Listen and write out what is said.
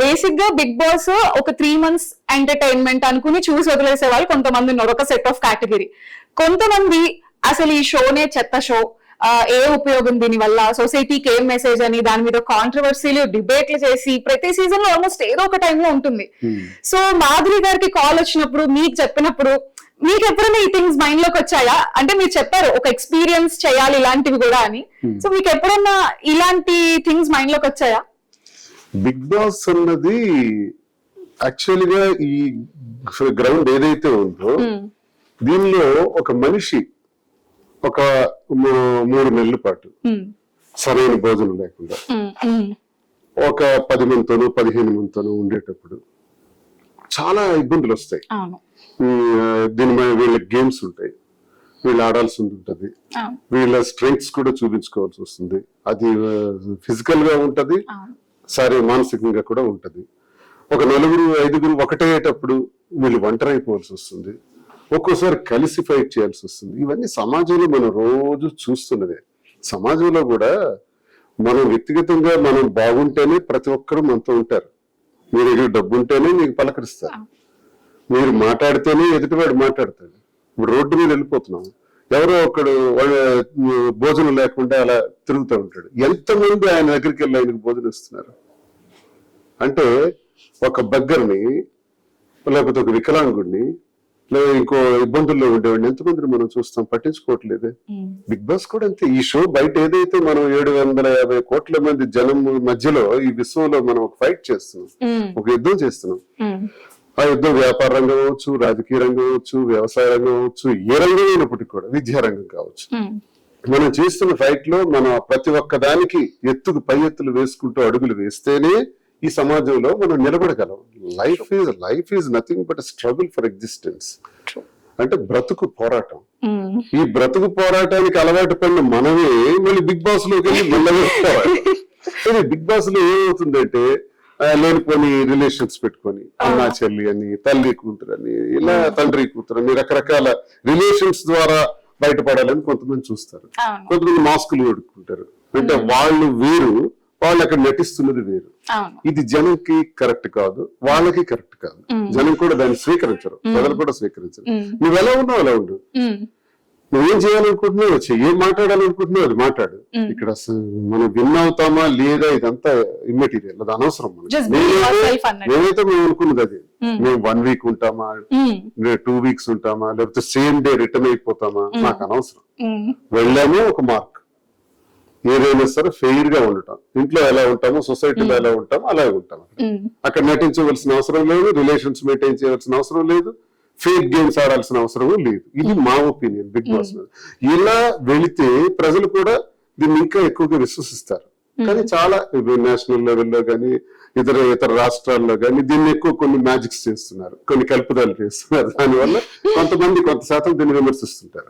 Basic గా big boss ఒక 3 months entertainment అనుకుని చూసి వదిలేసే వాళ్ళు కొంతమంది ఉన్నారు, ఒక సెట్ ఆఫ్ కేటగిరీ. కొంతమంది అసలు ఈ షోనే చెత్త షో, ఏ ఉపయోగం దీని వల్ల, సొసైటీకి ఏం మెసేజ్ అని దాని మీద కాంట్రవర్సీలు డిబేట్లు చేసి ప్రతి సీజన్ లో ఆల్మోస్ట్ ఏదో ఒక టైంలో ఉంటుంది. సో మాధురి గారికి కాల్ వచ్చినప్పుడు మీకు చెప్పినప్పుడు మీకు ఎప్పుడైనా ఈ థింగ్స్ మైండ్ లోకి వచ్చాయా? అంటే మీరు చెప్పారు ఒక ఎక్స్పీరియన్స్ చేయాలి ఇలాంటివి కూడా అని. సో మీకు ఎప్పుడన్నా ఇలాంటి థింగ్స్ మైండ్ లోకి వచ్చాయా? బిగ్ బాస్ అన్నది యాక్చువల్గా ఈ గ్రౌండ్ ఏదైతే ఉందో దీనిలో ఒక మనిషి ఒక 3 నెలల పాటు సరైన భోజనం లేకుండా ఒక 10 మందితోనూ 15 మందితోనూ ఉండేటప్పుడు చాలా ఇబ్బందులు వస్తాయి. దీని వీళ్ళ గేమ్స్ ఉంటాయి, వీళ్ళు ఆడాల్సి ఉంటుంది, వీళ్ళ స్ట్రెంగ్స్ కూడా చూపించుకోవాల్సి వస్తుంది. అది ఫిజికల్ గా ఉంటది, మానసికంగా కూడా ఉంటది. ఒక 4-5 ఒకటేటప్పుడు వీళ్ళు ఒంటరైపోవాల్సి వస్తుంది, ఒక్కోసారి కలిసి ఫైట్ చేయాల్సి వస్తుంది. ఇవన్నీ సమాజంలో మనం రోజు చూస్తున్నదే. సమాజంలో కూడా మనం వ్యక్తిగతంగా మనం బాగుంటేనే ప్రతి ఒక్కరూ మనతో ఉంటారు. మీ దగ్గర డబ్బు ఉంటేనే మీకు పలకరిస్తారు, మీరు మాట్లాడితేనే ఎదుటివాడు మాట్లాడతాడు. ఇప్పుడు రోడ్డు మీద వెళ్ళిపోతున్నాం, ఎవరో ఒకడు భోజనం లేకుండా అలా తిరుగుతూ ఉంటాడు. ఎంతమంది ఆయన దగ్గరికి వెళ్ళి ఆయనకు భోజనం ఇస్తున్నారు అంటే, ఒక బగ్గర్ని లేకపోతే ఒక వికలాంగుడిని లేదా ఇంకో ఇబ్బందుల్లో ఉండేవాడిని ఎంతమందిని మనం చూస్తాం, పట్టించుకోవట్లేదే. బిగ్ బాస్ కూడా అంతే. ఈ షో బయట ఏదైతే మనం 750 కోట్ల మంది జనం మధ్యలో ఈ విశ్వంలో మనం ఒక ఫైట్ చేస్తున్నాం, ఒక యుద్ధం చేస్తున్నాం. ఆ యుద్ధం వ్యాపార రంగం అవ్వచ్చు, రాజకీయ రంగం అవ్వచ్చు, వ్యవసాయ రంగం అవ్వచ్చు, ఏ రంగం అయినప్పటికీ కూడా, విద్యారంగం కావచ్చు. మనం చేస్తున్న ఫైట్ లో మనం ప్రతి ఒక్క దానికి ఎత్తుకు పై ఎత్తులు వేసుకుంటూ అడుగులు వేస్తేనే ఈ సమాజంలో మనం నిలబడగలం. Life is nothing but struggle for existence. అంటే బ్రతుకు పోరాటం. ఈ బ్రతుకు పోరాటానికి అలవాటు పడిన మనమే మళ్ళీ బిగ్ బాస్ లోకి వెళ్ళి మళ్ళీ బిగ్ బాస్ లో ఏమవుతుందంటే లేనిపోని రిలేషన్స్ పెట్టుకొని అన్నా చెల్లి అని, తల్లి కూతురు అని, ఇలా తండ్రి కూతురు అని రకరకాల రిలేషన్స్ ద్వారా బయటపడాలని కొంతమంది చూస్తారు. కొంతమంది మాస్కులు కొడుకుంటారు. అంటే వాళ్ళు వేరు, వాళ్ళు అక్కడ నటిస్తున్నది వేరు. ఇది జనంకి కరెక్ట్ కాదు, వాళ్ళకి కరెక్ట్ కాదు. జనం కూడా దాన్ని స్వీకరించరు, ప్రజలు కూడా స్వీకరించరు. నువ్వు ఎలా ఉన్నావు అలా ఉండు, నువ్వేం చేయాలనుకుంటున్నావు చెయ్యి, ఏం మాట్లాడాలనుకుంటున్నావు అది మాట్లాడు. ఇక్కడ మనం విన్ అవుతామా లేదా ఇదంతా ఇమ్మెటీరియల్, అది అనవసరం. మేమైతే మేము అనుకున్నది అది. మేము 1 week ఉంటామా, 2 weeks ఉంటామా, లేకపోతే సేమ్ డే రిటర్న్ అయిపోతామా, నాకు అనవసరం. వెళ్ళాము ఒక మార్క్, ఏదైనా సరే ఫెయిర్ గా ఉండటం. ఇంట్లో ఎలా ఉంటామో సొసైటీలో ఎలా ఉంటామో అలాగే ఉంటాం. అక్కడ నటించవలసిన అవసరం లేదు, రిలేషన్స్ మెయింటైన్ చేయవలసిన అవసరం లేదు, ఫేక్ గేమ్స్ ఆడాల్సిన అవసరం లేదు. ఇది మా ఒపీనియన్ బిగ్ బాస్ మీద. ఇలా వెళితే ప్రజలు కూడా దీన్ని ఇంకా ఎక్కువగా విశ్వసిస్తారు. కానీ చాలా నేషనల్ లెవెల్లో కానీ ఇతర రాష్ట్రాల్లో కానీ దీన్ని ఎక్కువ కొన్ని మ్యాజిక్స్ చేస్తున్నారు, కొన్ని కల్పదాలు చేస్తున్నారు. దానివల్ల కొంత శాతం దీన్ని విమర్శిస్తుంటారు.